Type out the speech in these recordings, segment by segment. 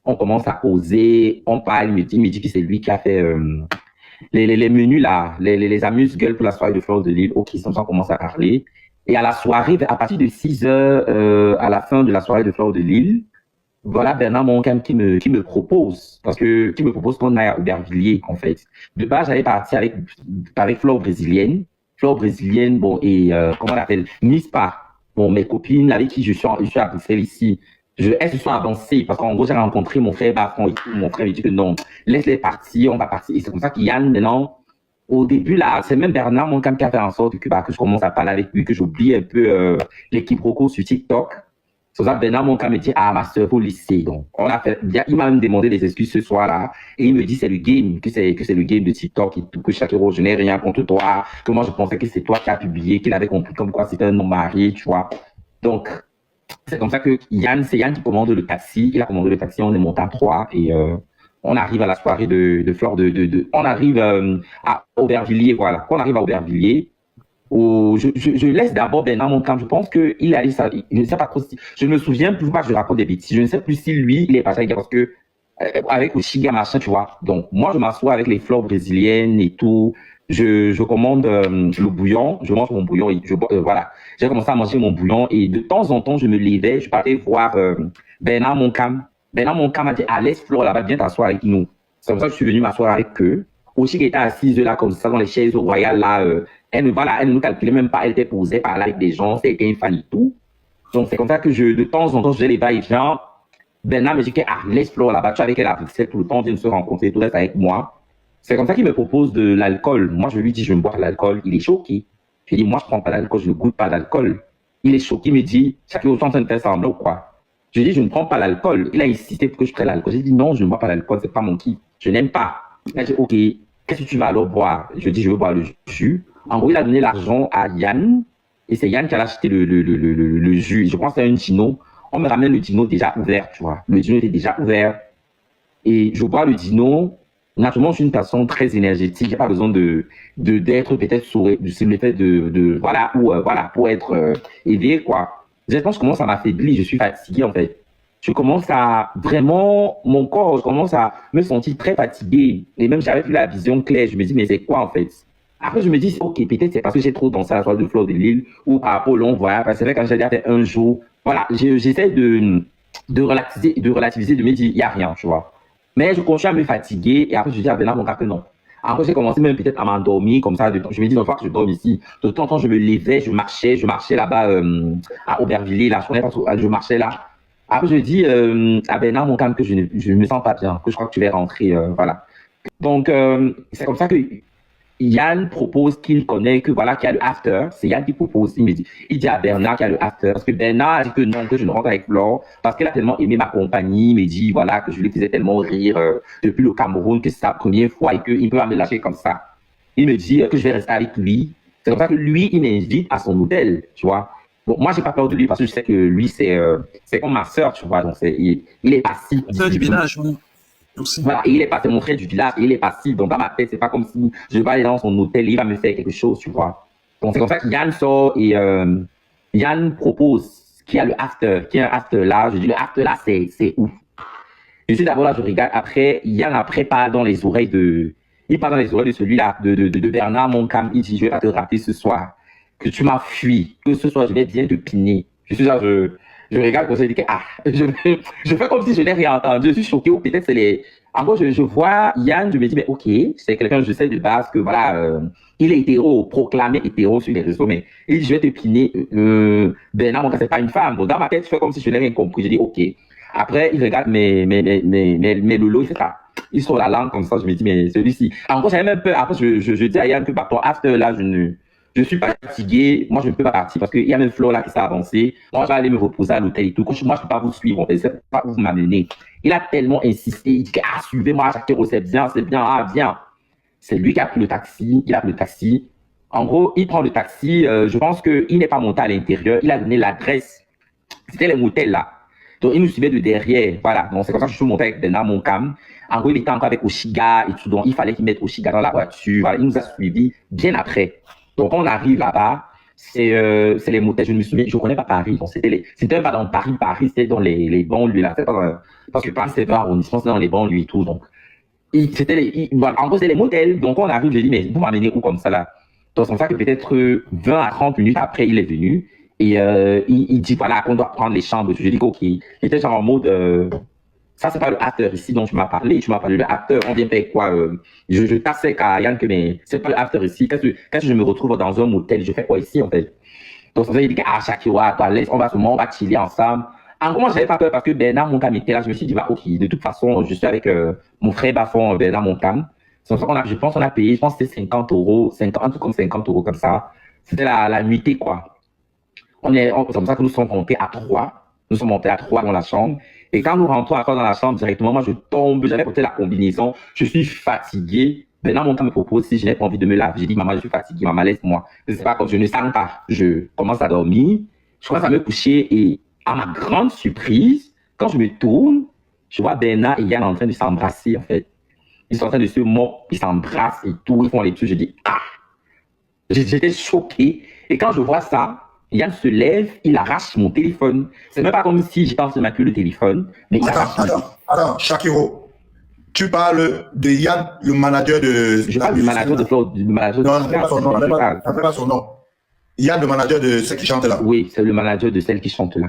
On commence à causer, on parle, il me dit que c'est lui qui a fait les menus là, les amuse-gueules pour la soirée de Fleur de Lille. Ok, comme ça, on commence à parler. Et à la soirée, à partir de 6 heures, à la fin de la soirée de Fleur de Lille, voilà Bernard Moncam qui me propose, parce que qui me propose qu'on aille à Aubervilliers, en fait. De base, j'allais partir avec Flore Brésilienne. Flore Brésilienne, bon, et comment on l'appelle? Nispa. Bon, mes copines avec qui je suis à Bruxelles ici, elles se sont avancées, parce qu'en gros, j'ai rencontré mon frère Bafon et tout. Mon frère me dit que non, laisse-les partir, on va partir. Et c'est comme ça qu'Yann, maintenant, au début, là, c'est même Bernard Moncam qui a fait en sorte que je commence à parler avec lui, que j'oublie un peu l'équipe Roco sur TikTok. C'est ça, Bernard Monca me dit, ah, ma soeur au lycée. Donc, on a fait, il m'a même demandé des excuses ce soir-là. Et il me dit, c'est le game, que c'est le game de TikTok et tout, que chaque jour, je n'ai rien contre toi, que moi, je pensais que c'est toi qui as publié, qu'il avait compris comme quoi c'était un non marié, tu vois. Donc, c'est comme ça que c'est Yann qui commande le taxi. Il a commandé le taxi, on est monté à 3 et, on arrive à la soirée de Flore on arrive, à Aubervilliers, voilà. Quand on arrive à Aubervilliers, je laisse d'abord Bernard Montcalm. Je pense qu'il a dit ça. Je ne sais pas trop si. Je ne me souviens plus pas que je raconte des bêtises. Je ne sais plus si lui, il est passé avec parce que avec Oshiga machin, tu vois. Donc, moi, je m'assois avec les fleurs brésiliennes et tout. Je commande le bouillon. Je mange mon bouillon et voilà. J'ai commencé à manger mon bouillon et de temps en temps, je me levais. Je partais voir Bernard Montcalm. Bernard Montcalm m'a dit, ah, laisse Flore là-bas, viens t'asseoir avec nous. C'est comme ça que je suis venu m'asseoir avec eux. Oshiga était assise là, comme ça, dans les chaises royales là. Elle ne nous calculait même pas, elle était posée par là avec des gens, c'était une fan et tout. Donc c'est comme ça que de temps en temps, je faisais les va-et-vient. Bernard me dit que, ah, laisse Flore là-bas, tu es avec elle à Bruxelles tout le temps, viens se rencontrer, tout reste avec moi. C'est comme ça qu'il me propose de l'alcool. Moi, je lui dis, je ne bois pas l'alcool. Il est choqué. Je lui dis, moi, je ne prends pas d'alcool, je ne goûte pas d'alcool. Il est choqué, il me dit, chaque jour, tu es en train de faire semblant ou quoi? Je lui dis, je ne prends pas l'alcool. Il a insisté pour que je prenne l'alcool. J'ai dit, non, je ne bois pas l'alcool, c'est pas mon kiff. Je n'aime pas. Il a dit, ok, qu'est-ce que tu vas alors boire? Je dis, je veux boire le jus. En gros, il a donné l'argent à Yann, et c'est Yann qui a acheté le jus. Je pense que c'est un dino. On me ramène le dino déjà ouvert, tu vois. Le dino était déjà ouvert. Et je bois le dino. Naturellement, je suis une personne très énergétique. J'ai pas besoin d'être peut-être sur le fait voilà, ou voilà, pour être éveillé, quoi. Je pense comment ça m'affaiblit. Je suis fatigué, en fait. Je commence à vraiment, mon corps, je commence à me sentir très fatigué. Et même, j'avais plus la vision claire. Je me dis, mais c'est quoi, en fait? Après, je me dis, ok, peut-être c'est parce que j'ai trop dansé à la soirée de Fleur de Lille ou par rapport au long voyage. Parce que c'est vrai, quand j'ai déjà fait un jour, voilà, j'essaie de relativiser, de me dire, il n'y a rien, tu vois. Mais je continue à me fatiguer et après, je dis à Bernard, mon gars, que non. Après, j'ai commencé même peut-être à m'endormir comme ça. Je me dis, non, faut que je dorme ici. De temps en temps, je me levais, je marchais là-bas à Aubervilliers, là, je marchais là. Après, je dis à Bernard, mon gars, que je ne me sens pas bien, que je crois que tu vas rentrer, voilà. Donc, c'est comme ça que Yann propose qu'il connaît, que voilà, qu'il y a le after. C'est Yann qui propose. Il dit à Bernard qu'il y a le after. Parce que Bernard a dit que non, que je ne rentre avec Flore. Parce qu'elle a tellement aimé ma compagnie. Il me dit, voilà, que je lui faisais tellement rire depuis le Cameroun, que c'est sa première fois et qu'il peut pas me lâcher comme ça. Il me dit que je vais rester avec lui. C'est comme ça que lui, il m'invite à son hôtel, tu vois. Bon, moi, j'ai pas peur de lui parce que je sais que lui, c'est comme ma sœur, tu vois. Donc, il est passif. C'est du village, oui. Aussi. Voilà, et il est passé mon frère du village, et il est passif. Donc, dans ma tête, c'est pas comme si je vais aller dans son hôtel et il va me faire quelque chose, tu vois. Donc, c'est comme ça que Yann sort et Yann propose qu'il y a le after, qu'il y a un after là. Je dis, le after là, c'est ouf. Je suis d'abord là, je regarde. Après, Yann, après, parle dans les oreilles il parle dans les oreilles de celui-là, de Bernard Moncam. Il dit, je vais pas te rappeler ce soir que tu m'as fui, que ce soir, je vais bien te piner. Je suis là, je regarde comme ça, je dis que, ah, je fais comme si je n'ai rien entendu. Je suis choqué, ou peut-être c'est les. En gros, je vois Yann, je me dis, mais ok, c'est quelqu'un, je sais de base que voilà, il est hétéro, proclamé hétéro sur les réseaux, mais il dit, je vais te piner. Bernard Moncam, c'est pas une femme. Donc, dans ma tête, je fais comme si je n'ai rien compris. Je dis, ok. Après, il regarde mes lolos, il fait ça. Ils sont la langue comme ça, je me dis, mais celui-ci. En gros, j'avais même peur. Après, je dis à Yann que, bah, ton after là, je suis fatigué, moi je ne peux pas partir parce qu'il y a même Flo là qui s'est avancé. Moi je vais aller me reposer à l'hôtel et tout. Moi je ne peux pas vous suivre, je ne sais pas où vous m'amener. Il a tellement insisté, il dit ah suivez-moi à chaque heure, c'est bien, ah viens. C'est lui qui a pris le taxi, il a pris le taxi. En gros, il prend le taxi, je pense qu'il n'est pas monté à l'intérieur, il a donné l'adresse. C'était les motels là. Donc il nous suivait de derrière, voilà. Donc c'est comme ça que je suis monté avec Bernard Moncam. En gros, il était encore avec Oshiga et tout, donc il fallait qu'il mette Oshiga dans la voiture. Voilà, il nous a suivis bien après. Donc, on arrive là-bas. c'est les motels. Je ne me souviens, je connais pas Paris. Donc c'était pas dans Paris, c'était dans les banlieues là. Parce que Paris, c'est pas arrondissement, c'est dans les banlieues et tout. Donc, voilà, en gros, c'est les motels. Donc, on arrive, j'ai dit, mais vous m'amenez où comme ça là? Donc, c'est comme ça que peut-être 20 à 30 minutes après, il est venu. Et il dit, voilà, qu'on doit prendre les chambres. Je dis, OK. Il était genre en mode, ça, c'est pas le acteur ici dont tu m'as parlé. Tu m'as parlé de l'acteur. On vient faire quoi? Je tassais à Yann que, mais c'est pas le acteur ici. Quand je me retrouve dans un motel, je fais quoi ici, en fait? Donc, ça veut dire qu'à chaque fois, toi, laisse, on va chiller ensemble. En gros, moi, j'avais pas peur parce que Bernard Moncam était là. Je me suis dit, bah, OK, de toute façon, je suis avec mon frère Bafon, Bernard Moncam. C'est pour ça qu'on a, je pense qu'on a payé, je pense que c'était 50 euros, 50, un truc comme 50 euros comme ça. C'était la nuitée, quoi. C'est comme ça que nous sommes montés à 3. Nous sommes montés à 3 dans la chambre. Et quand nous rentrons à 3 dans la chambre, directement, moi, je tombe, j'avais porté la combinaison. Je suis fatigué. Bernard Moncam me propose si je n'ai pas envie de me laver. J'ai dit, maman, je suis fatigué, maman, laisse-moi. C'est pas comme je ne sens pas. Je commence à dormir. Je commence à me coucher et à ma grande surprise, quand je me tourne, je vois Bernard et Yann en train de s'embrasser, en fait. Ils sont en train de se mordre, ils s'embrassent et tout, ils font les trucs. Je dis, ah! J'étais choqué. Et quand je vois ça, Yann se lève, il arrache mon téléphone. C'est même pas comme si j'étais en train de maculer le téléphone, mais il arrache mon téléphone. Attends, Shakiro. Tu parles de Yann, le manager de... Je parle du manager de Flo, du manager de... Non, ça fait pas son nom. Yann, le manager de celle qui chante là. Oui, c'est le manager de celle qui chante là.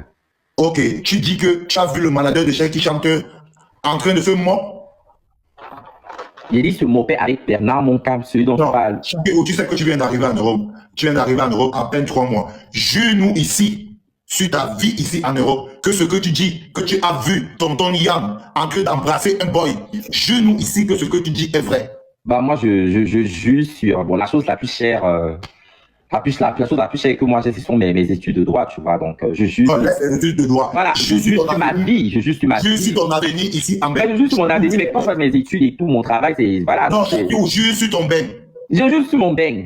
Ok, tu dis que tu as vu le manager de celle qui chante en train de se mordre. Il dit se moquer avec Bernard Moncam, celui dont je parle. Shakiro, tu sais que tu viens d'arriver en Europe. Tu viens d'arriver en Europe à peine 3 mois. Jure-nous ici, sur ta vie ici en Europe, que ce que tu dis, que tu as vu tonton Yann en train d'embrasser un boy, jure-nous ici que ce que tu dis est vrai. Bah moi, je jure sur... Bon, la chose la plus chère... la chose la plus chère que moi j'ai, ce sont mes études de droit, tu vois. Donc, je jure... Oh, laisse les études de droit. Voilà, je jure sur ma vie. Je jure sur ma vie. Jure sur ton avenir ici en Belgique. Je jure sur mon avenir, mais quand je fais mes études et tout, mon travail, c'est... Voilà. Non, Shakiro, jure sur ton bain. Je jure sur mon bain.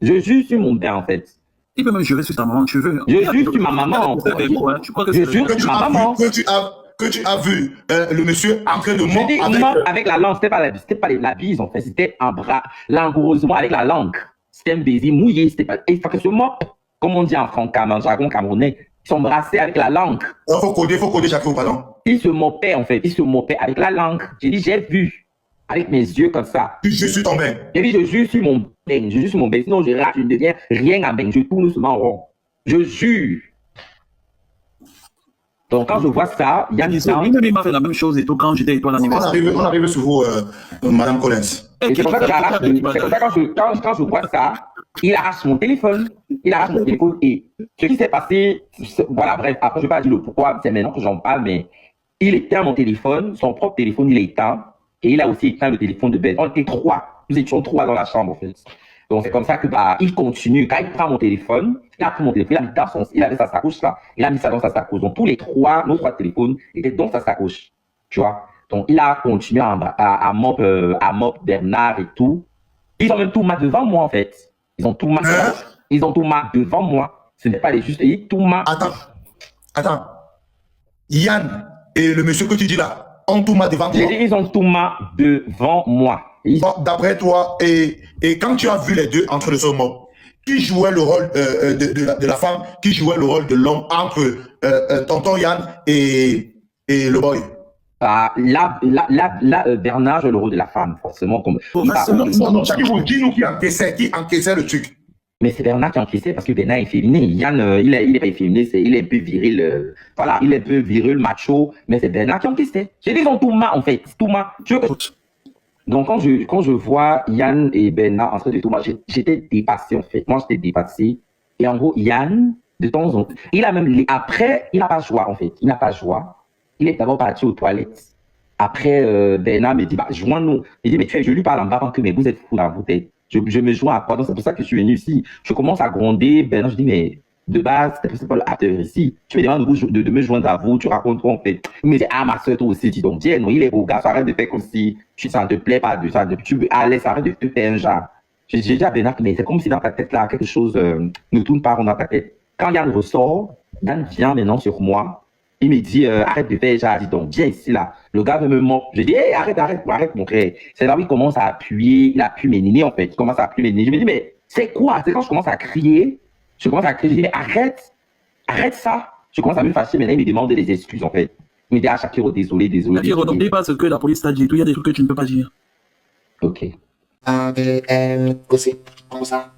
Je jure sur mon bain, en fait. Il peut même jurer sur ta maman, tu veux. Je jure sur ma maman. Je jure sur ma maman. Que tu as vu le monsieur en train de mordre avec la langue. C'était pas la bise, en fait. C'était un bras, langoureusement avec la langue. C'était un baiser mouillé. C'était pas... Et il faut que ce mot, comme on dit en jargon camerounais, ils sont brassés avec la langue. Il faut coder Shakiro, pardon. Il se moquait, en fait. Il se moquait avec la langue. J'ai dit, j'ai vu. Avec mes yeux comme ça. Je suis ton bain. J'ai dit, je jure sur mon bain. Je jure sur mon bain. Sinon, je ne deviens rien à bain. Je tourne seulement rond. Je jure. Donc, quand je vois ça, il y a une temps. Il m'a fait la même chose et tout quand j'étais étoile l'anniversaire. On arrive sur vous, Madame Collins. Et c'est pour ça que j'arrache. C'est pour ça que quand je vois ça, il arrache mon téléphone. Il arrache mon téléphone. Et ce qui s'est passé, voilà, bref, après, je ne vais pas dire le pourquoi, c'est maintenant que j'en parle, mais il éteint mon téléphone, son propre téléphone, il éteint. Et il a aussi éteint le téléphone de Ben. On était 3. Nous étions 3 dans la chambre, en fait. Donc, c'est comme ça que, il continue. Quand il prend mon téléphone, il a pris mon téléphone, il avait sa sacoche là, il a mis ça dans sa sacoche. Donc, tous les 3, nos 3 téléphones étaient dans sa sacoche. Tu vois. Donc, il a continué à mop Bernard et tout. Ils ont même tout mat devant moi, en fait. Ils ont tout mat devant moi. Ce n'est pas les justes. Ils tout mat. Attends. Yann et le monsieur que tu dis là, ont tout mat devant toi. Ils ont tout mat devant moi. D'après toi, et quand tu as vu les deux entre le mot, qui jouait le rôle de la femme, qui jouait le rôle de l'homme entre tonton Yann et le boy? Là, Bernard joue le rôle de la femme, forcément. Non, Shakiro, dis-nous qui encaissait le truc. Mais c'est Bernard qui encaissait parce que Bernard est féminin. Yann, il est pas efféminé, il est un peu viril. Voilà, il est un peu viril, macho, mais c'est Bernard qui encaissait. J'ai dit, ils ont tout mat, en fait. Tout mat. Donc, quand je vois Yann et Bernard en train de tout mat, j'étais dépassé, en fait. Moi, j'étais dépassé. Et en gros, Yann, de temps en temps, il a même, après, il n'a pas joie, en fait. Il n'a pas joie. Il est d'abord parti aux toilettes. Après, Bernard me dit, joins-nous. Il dit, mais je lui parle en bas que, mais vous êtes fous dans vos têtes. Je me joins à quoi? Donc, c'est pour ça que je suis venu ici. Je commence à gronder. Bernard, je dis, mais de base, c'est pas l'acteur ici. Tu me demandes de me joindre à vous. Tu racontes quoi, en fait? Il me dit, ma soeur, toi aussi, dis donc, viens, il est beau gars. Arrête de faire comme si ça ne te plaît pas. Tu veux, allez, arrête de te faire un genre. J'ai dit à Bernard, mais c'est comme si dans ta tête, là, quelque chose ne tourne pas rond dans ta tête. Quand Yann ressort, Yann vient maintenant sur moi. Il me dit, arrête de faire, j'ai dit, donc, viens ici, là. Le gars veut me mordre. Je dis, hey, arrête, mon frère. C'est là où il commence à appuyer, il appuie mes nénés, en fait. Il commence à appuyer mes nénés. Je me dis, mais c'est quoi? C'est quand je commence à crier. Je commence à crier, je dis, mais arrête ça. Je commence à me fâcher, mais là, il me demande des excuses, en fait. Il me dit, ah, Shakiro, désolé. Shakiro, n'oublie pas ce que la police t'a dit. Il y a des trucs que tu ne peux pas dire. Ok. A, B, M, gossip, comme ça,